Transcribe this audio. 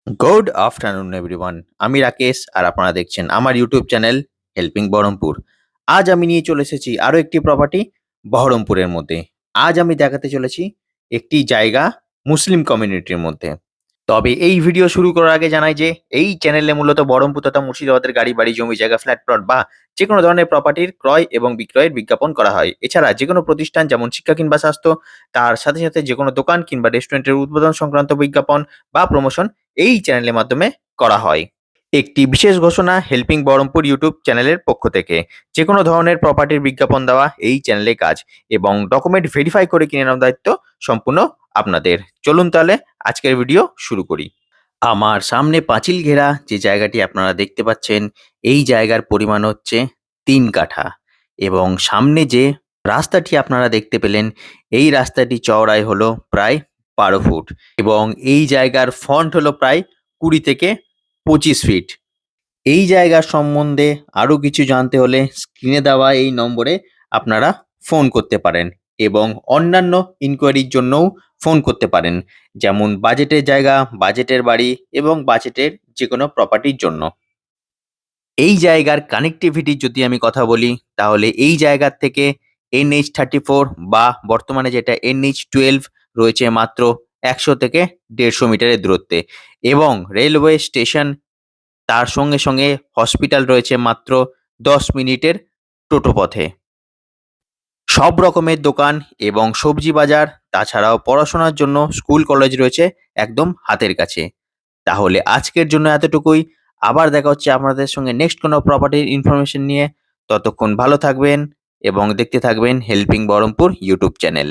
Good afternoon everyone. আমি রাকেশ আর আপনারা দেখছেন আমার ইউটিউব চ্যানেল হেল্পিং বহরমপুর। আজ আমি নিয়ে চলে এসেছি আরও একটি প্রপার্টি বহরমপুরের মধ্যে। আজ আমি দেখাতে চলেছি একটি জায়গা মুসলিম কমিউনিটির মধ্যে। তবে এই ভিডিও শুরু করার আগে জানাই যে এই চ্যানেলে মূলত বহরমপুর তথা মুর্শিদাবাদের গাড়ি বাড়ি জমি জায়গা ফ্ল্যাট প্লট বা যে কোনো ধরনের প্রপার্টির ক্রয় এবং বিক্রয়ের বিজ্ঞাপন করা হয়। এছাড়া যে কোনো প্রতিষ্ঠান যেমন শিক্ষা কিংবা স্বাস্থ্য, তার সাথে সাথে যে কোনো দোকান কিংবা রেস্টুরেন্টের উদ্বোধন সংক্রান্ত বিজ্ঞাপন বা প্রমোশন এই চ্যানেলের মাধ্যমে করা হয়। একটি বিশেষ ঘোষণা হেল্পিং বহরমপুর ইউটিউব চ্যানেলের পক্ষ থেকে। যে কোনো ধরনের প্রপার্টির বিজ্ঞাপন দেওয়া এই চ্যানেলে কাজ এবং ডকুমেন্ট ভেরিফাই করে কিনে নেওয়ার দায়িত্ব সম্পূর্ণ আপনাদের। চলুন তাহলে আজকের ভিডিও শুরু করি। আমার সামনে পাঁচিল ঘেরা যে জায়গাটি আপনারা দেখতে পাচ্ছেন, এই জায়গার পরিমাণ হচ্ছে ৩ কাঠা এবং সামনে যে রাস্তাটি আপনারা দেখতে পেলেন, এই রাস্তাটি চওড়াই হলো প্রায় ১২ ফুট এবং এই জায়গার ফ্রন্ট হলো প্রায় ২০ থেকে ২৫ ফিট। এই জায়গার সম্বন্ধে আরও কিছু জানতে হলে স্ক্রিনে দেওয়া এই নম্বরে আপনারা ফোন করতে পারেন এবং অন্যান্য ইনকোয়ারির জন্যও ফোন করতে পারেন, যেমন বাজেটের জায়গা, বাজেটের বাড়ি এবং বাজেটের যে কোনো প্রপার্টির জন্য। এই জায়গার কানেক্টিভিটির যদি আমি কথা বলি, তাহলে এই জায়গার থেকে NH34 বা বর্তমানে যেটা NH12 রয়েছে মাত্র ১০০ থেকে ১৫০ মিটারের দূরত্বে এবং রেলওয়ে স্টেশন, তার সঙ্গে সঙ্গে হসপিটাল রয়েছে মাত্র ১০ মিনিটের টোটো পথে। সব রকমের দোকান এবং সবজি বাজার, তাছাড়াও পড়াশোনার জন্য স্কুল কলেজ রয়েছে একদম হাতের কাছে। তাহলে আজকের জন্য এতটুকুই। আবার দেখা হচ্ছে আপনাদের সঙ্গে নেক্সট কোনো প্রপার্টির ইনফরমেশন নিয়ে। ততক্ষণ ভালো থাকবেন এবং দেখতে থাকবেন হেল্পিং বহরমপুর ইউটিউব চ্যানেল।